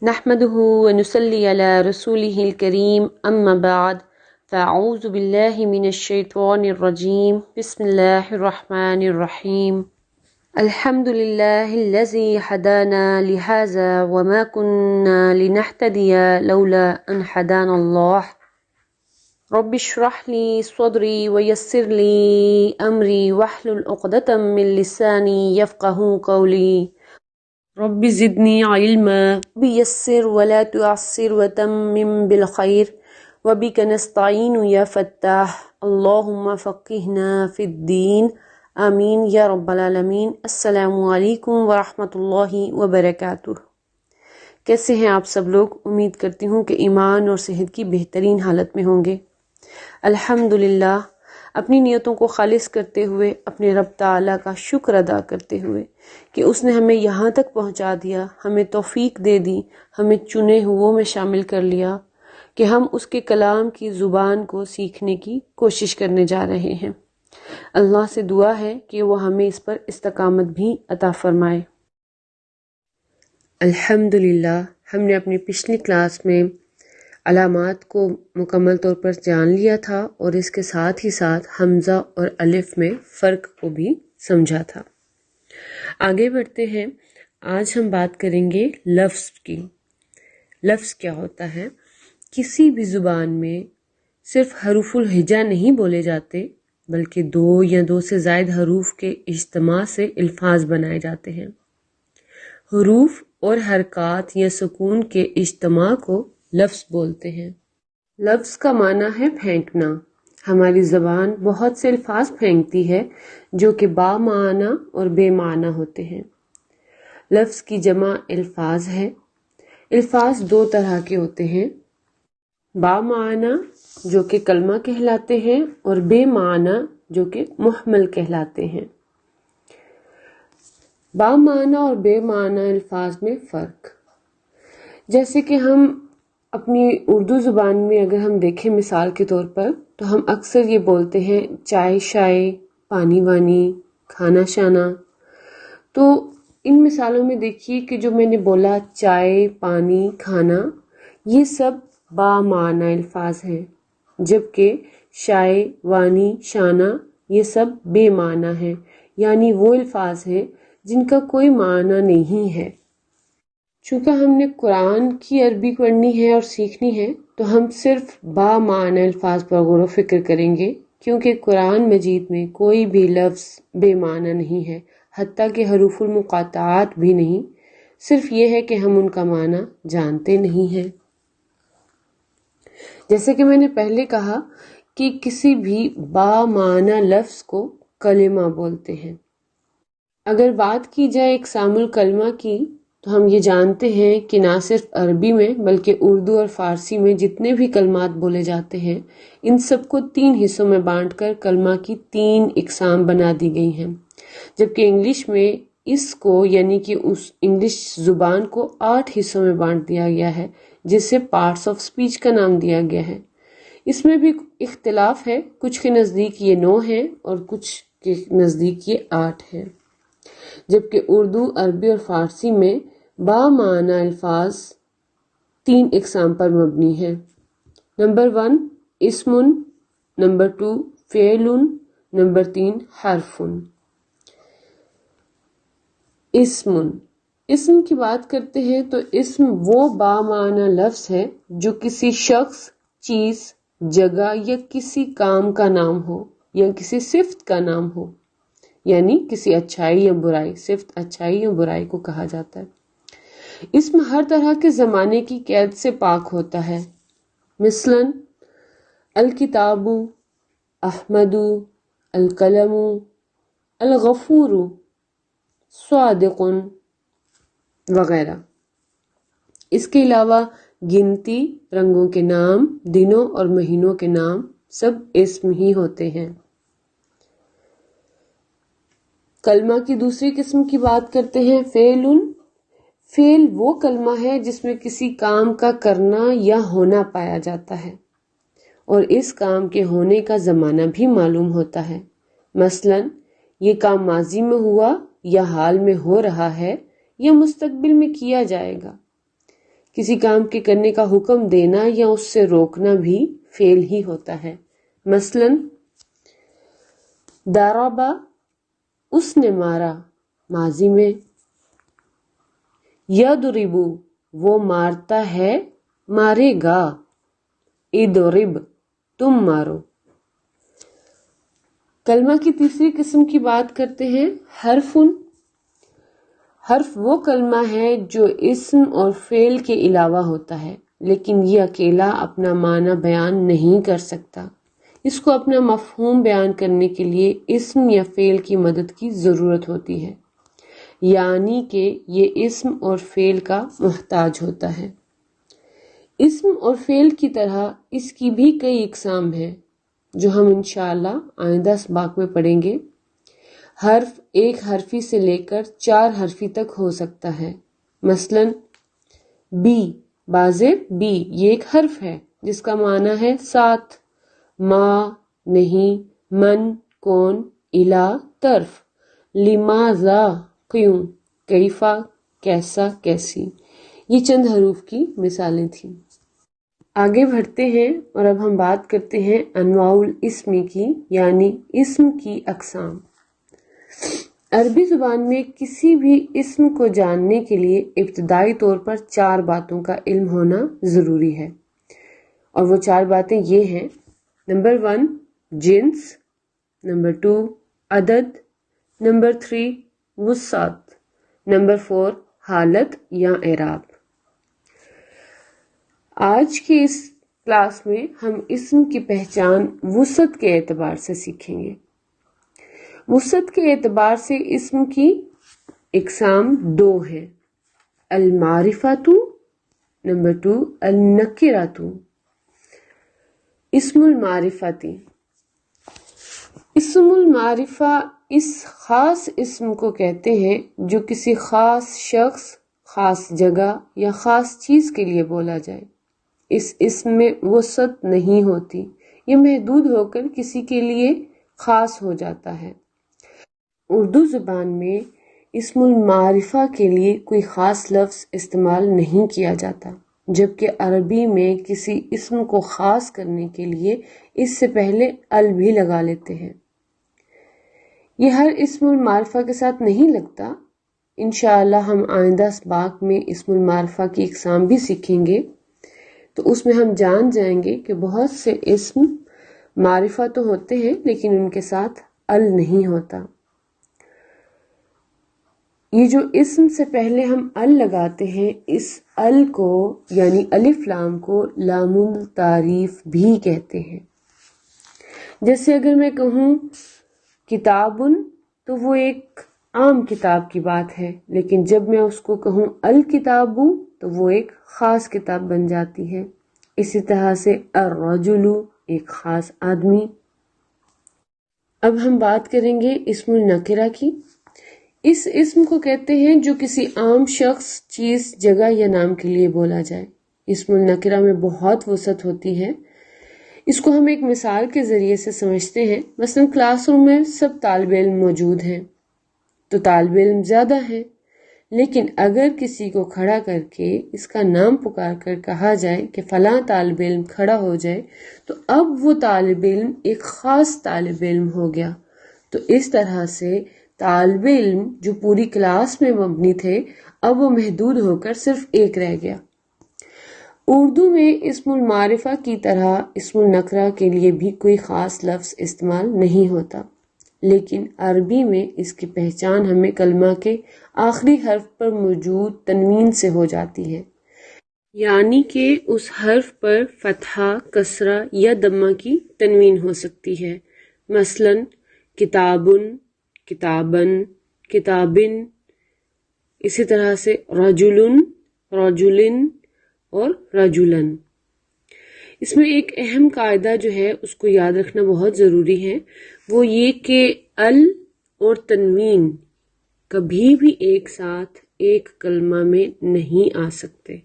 نحمده ونصلي على رسوله الكريم أما بعد فأعوذ بالله من الشيطان الرجيم بسم الله الرحمن الرحيم الحمد لله الذي هدانا لهذا وما كنا لنهتدي لولا أن هدانا الله رب اشرح لي صدري ويسر لي أمري واحلل عقدة من لساني يفقهوا قولي رب زدني علما بيسر ولا تعسر وتمم بالخير وبك نستعين يا فتاح اللهم فقهنا في الدين آمین یا رب العالمین۔ السلام علیکم ورحمۃ اللہ وبرکاتہ۔ کیسے ہیں آپ سب لوگ؟ امید کرتی ہوں کہ ایمان اور صحت کی بہترین حالت میں ہوں گے۔ الحمدللہ، اپنی نیتوں کو خالص کرتے ہوئے اپنے رب تعالیٰ کا شکر ادا کرتے ہوئے کہ اس نے ہمیں یہاں تک پہنچا دیا، ہمیں توفیق دے دی، ہمیں چنے ہوئوں میں شامل کر لیا کہ ہم اس کے کلام کی زبان کو سیکھنے کی کوشش کرنے جا رہے ہیں۔ اللہ سے دعا ہے کہ وہ ہمیں اس پر استقامت بھی عطا فرمائے۔ الحمدللہ، ہم نے اپنی پچھلی کلاس میں علامات کو مکمل طور پر جان لیا تھا اور اس کے ساتھ ہی ساتھ حمزہ اور الف میں فرق کو بھی سمجھا تھا۔ آگے بڑھتے ہیں۔ آج ہم بات کریں گے لفظ کی۔ لفظ کیا ہوتا ہے؟ کسی بھی زبان میں صرف حروف الہجا نہیں بولے جاتے، بلکہ دو یا دو سے زائد حروف کے اجتماع سے الفاظ بنائے جاتے ہیں۔ حروف اور حرکات یا سکون کے اجتماع کو لفظ بولتے ہیں۔ لفظ کا معنی ہے پھینکنا۔ ہماری زبان بہت سے الفاظ پھینکتی ہے جو کہ با معنی اور بے معنی ہوتے ہیں۔ لفظ کی جمع الفاظ ہے۔ الفاظ دو طرح کے ہوتے ہیں، با معنی جو کہ کلمہ کہلاتے ہیں اور بے معنی جو کہ محمل کہلاتے ہیں۔ با معنی اور بے معنی الفاظ میں فرق، جیسے کہ ہم اپنی اردو زبان میں اگر ہم دیکھیں مثال کے طور پر تو ہم اکثر یہ بولتے ہیں چائے شائے، پانی وانی، کھانا شانا۔ تو ان مثالوں میں دیکھیے کہ جو میں نے بولا چائے، پانی، کھانا، یہ سب با معنی الفاظ ہیں، جبکہ شائے، وانی، شانہ یہ سب بے معنی ہیں، یعنی وہ الفاظ ہیں جن کا کوئی معنی نہیں ہے۔ چونکہ ہم نے قرآن کی عربی پڑھنی ہے اور سیکھنی ہے تو ہم صرف با معنی الفاظ پر غور و فکر کریں گے، کیونکہ قرآن مجید میں کوئی بھی لفظ بے معنی نہیں ہے، حتیٰ کہ حروف المقاطعات بھی نہیں، صرف یہ ہے کہ ہم ان کا معنی جانتے نہیں ہیں۔ جیسے کہ میں نے پہلے کہا کہ کسی بھی با معنی لفظ کو کلمہ بولتے ہیں۔ اگر بات کی جائے اقسام الکلمہ کی تو ہم یہ جانتے ہیں کہ نہ صرف عربی میں بلکہ اردو اور فارسی میں جتنے بھی کلمات بولے جاتے ہیں ان سب کو 3 حصوں میں بانٹ کر کلمہ کی 3 اقسام بنا دی گئی ہیں، جبکہ انگلش میں اس کو یعنی کہ اس انگلش زبان کو 8 حصوں میں بانٹ دیا گیا ہے، جسے پارٹس آف اسپیچ کا نام دیا گیا ہے۔ اس میں بھی اختلاف ہے، کچھ کے نزدیک یہ 9 ہے اور کچھ کے نزدیک یہ 8 ہے، جبکہ اردو، عربی اور فارسی میں با معنی الفاظ 3 اقسام پر مبنی ہے۔ نمبر 1 اسم، نمبر 2 فعل، نمبر 3 حرف۔ اسم کی بات کرتے ہیں تو اسم وہ با معنی لفظ ہے جو کسی شخص، چیز، جگہ یا کسی کام کا نام ہو یا کسی صفت کا نام ہو، یعنی کسی اچھائی یا برائی، صفت اچھائی یا برائی کو کہا جاتا ہے۔ اسم ہر طرح کے زمانے کی قید سے پاک ہوتا ہے، مثلاً الکتاب، احمد، القلم، الغفور، صادق وغیرہ۔ اس کے علاوہ گنتی، رنگوں کے نام، دنوں اور مہینوں کے نام سب اسم ہی ہوتے ہیں۔ کلمہ کی دوسری قسم کی بات کرتے ہیں فعل۔ فعل وہ کلمہ ہے جس میں کسی کام کا کرنا یا ہونا پایا جاتا ہے اور اس کام کے ہونے کا زمانہ بھی معلوم ہوتا ہے، مثلا یہ کام ماضی میں ہوا یا حال میں ہو رہا ہے یا مستقبل میں کیا جائے گا۔ کسی کام کے کرنے کا حکم دینا یا اس سے روکنا بھی فعل ہی ہوتا ہے. مثلا ضربا اس نے مارا ماضی میں، یضرب وہ مارتا ہے مارے گا، اضرب تم مارو. کلمہ کی تیسری قسم کی بات کرتے ہیں حرف وہ کلمہ ہے جو اسم اور فعل کے علاوہ ہوتا ہے لیکن یہ اکیلا اپنا معنی بیان نہیں کر سکتا. اس کو اپنا مفہوم بیان کرنے کے لیے اسم یا فعل کی مدد کی ضرورت ہوتی ہے، یعنی کہ یہ اسم اور فعل کا محتاج ہوتا ہے. اسم اور فعل کی طرح اس کی بھی کئی اقسام ہیں جو ہم انشاءاللہ آئندہ اسباق میں پڑھیں گے. حرف ایک حرفی سے لے کر 4 حرفی تک ہو سکتا ہے. مثلا بی، بازب بی یہ ایک حرف ہے جس کا معنی ہے ساتھ، ما نہیں، من کون، الا طرف، لماذا کیوں، کیفا کیسا کیسی. یہ چند حروف کی مثالیں تھیں. آگے بڑھتے ہیں اور اب ہم بات کرتے ہیں انواع الاسم کی، یعنی اسم کی اقسام. عربی زبان میں کسی بھی اسم کو جاننے کے لیے ابتدائی طور پر 4 باتوں کا علم ہونا ضروری ہے، اور وہ 4 باتیں یہ ہیں. نمبر 1 جنس، نمبر 2 عدد، نمبر 3 وسعت، نمبر 4 حالت یا اعراب. آج کی اس کلاس میں ہم اسم کی پہچان وسعت کے اعتبار سے سیکھیں گے. وسعت کے اعتبار سے اسم کی اقسام 2 ہیں، المعرفۃ، نمبر 2 النکرۃ. اسم المعرفتی، اسم المعرفہ اس خاص اسم کو کہتے ہیں جو کسی خاص شخص، خاص جگہ یا خاص چیز کے لیے بولا جائے. اس اسم میں وسعت نہیں ہوتی، یہ محدود ہو کر کسی کے لیے خاص ہو جاتا ہے. اردو زبان میں اسم المعرفہ کے لیے کوئی خاص لفظ استعمال نہیں کیا جاتا، جبکہ عربی میں کسی اسم کو خاص کرنے کے لیے اس سے پہلے ال بھی لگا لیتے ہیں. یہ ہر اسم المعرفہ کے ساتھ نہیں لگتا. انشاءاللہ ہم آئندہ اسباق میں اسم المعرفہ کی اقسام بھی سیکھیں گے، تو اس میں ہم جان جائیں گے کہ بہت سے اسم معرفہ تو ہوتے ہیں لیکن ان کے ساتھ ال نہیں ہوتا. یہ جو اسم سے پہلے ہم ال لگاتے ہیں، اس ال کو یعنی الف لام کو لام التعریف بھی کہتے ہیں. جیسے اگر میں کہوں کتابن تو وہ ایک عام کتاب کی بات ہے، لیکن جب میں اس کو کہوں الکتاب تو وہ ایک خاص کتاب بن جاتی ہے. اسی طرح سے الرجل ایک خاص آدمی. اب ہم بات کریں گے اسم النکرہ کی. اس اسم کو کہتے ہیں جو کسی عام شخص، چیز، جگہ یا نام کے لیے بولا جائے. اسم النکرہ میں بہت وسعت ہوتی ہے. اس کو ہم ایک مثال کے ذریعے سے سمجھتے ہیں. مثلا کلاس روم میں سب طالب علم موجود ہیں تو طالب علم زیادہ ہیں، لیکن اگر کسی کو کھڑا کر کے اس کا نام پکار کر کہا جائے کہ فلاں طالب علم کھڑا ہو جائے تو اب وہ طالب علم ایک خاص طالب علم ہو گیا. تو اس طرح سے طالب علم جو پوری کلاس میں مبنی تھے اب وہ محدود ہو کر صرف ایک رہ گیا. اردو میں اسم المعرفہ کی طرح اسم النکرہ کے لیے بھی کوئی خاص لفظ استعمال نہیں ہوتا، لیکن عربی میں اس کی پہچان ہمیں کلمہ کے آخری حرف پر موجود تنوین سے ہو جاتی ہے، یعنی کہ اس حرف پر فتحہ، کسرہ یا دمہ کی تنوین ہو سکتی ہے. مثلا کتابن، کتابن، کتابن. اسی طرح سے رجلن، رجلن اور رجلن. اس میں ایک اہم قاعدہ جو ہے اس کو یاد رکھنا بہت ضروری ہے، وہ یہ کہ ال اور تنوین کبھی بھی ایک ساتھ ایک کلمہ میں نہیں آ سکتے.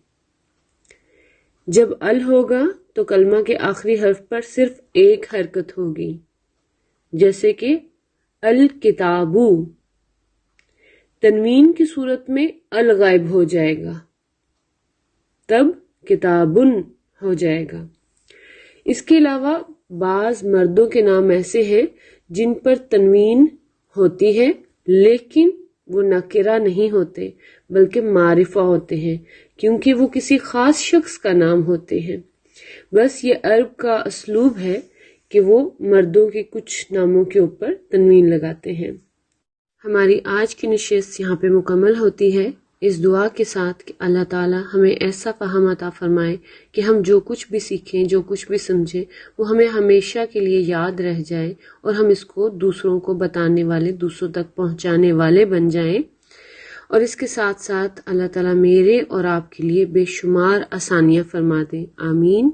جب ال ہوگا تو کلمہ کے آخری حرف پر صرف ایک حرکت ہوگی، جیسے کہ الکتابو. تنوین کی صورت میں ال غائب ہو جائے گا. تب کتابن ہو جائے گا۔ اس کے علاوہ بعض مردوں کے نام ایسے ہیں جن پر تنوین ہوتی ہے لیکن وہ نکرہ نہیں ہوتے بلکہ معرفہ ہوتے ہیں، کیونکہ وہ کسی خاص شخص کا نام ہوتے ہیں۔ بس یہ عرب کا اسلوب ہے کہ وہ مردوں کے کچھ ناموں کے اوپر تنوین لگاتے ہیں۔ ہماری آج کی نشست یہاں پہ مکمل ہوتی ہے، اس دعا کے ساتھ کہ اللہ تعالیٰ ہمیں ایسا فہم عطا فرمائے کہ ہم جو کچھ بھی سیکھیں، جو کچھ بھی سمجھیں، وہ ہمیں ہمیشہ کے لیے یاد رہ جائے اور ہم اس کو دوسروں کو بتانے والے، دوسروں تک پہنچانے والے بن جائیں۔ اور اس کے ساتھ ساتھ اللہ تعالیٰ میرے اور آپ کے لیے بے شمار آسانیاں فرما دیں، آمین۔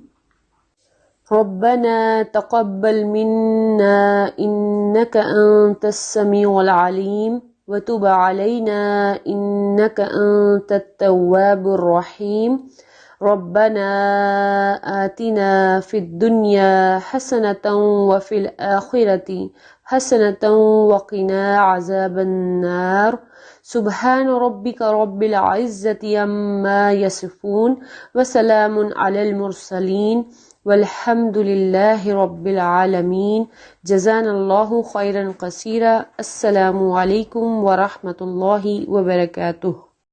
ربنا تقبل منا انك انت السميع العليم وتب علينا انك انت التواب الرحيم ربنا آتنا في الدنيا حسنة وفي الآخرة حسنة وقنا عذاب النار سبحان ربك رب العزة عما يصفون وسلام على المرسلين والحمد لله رب العالمين جزانا الله خيرا كثيرا۔ السلام عليكم ورحمة الله وبركاته۔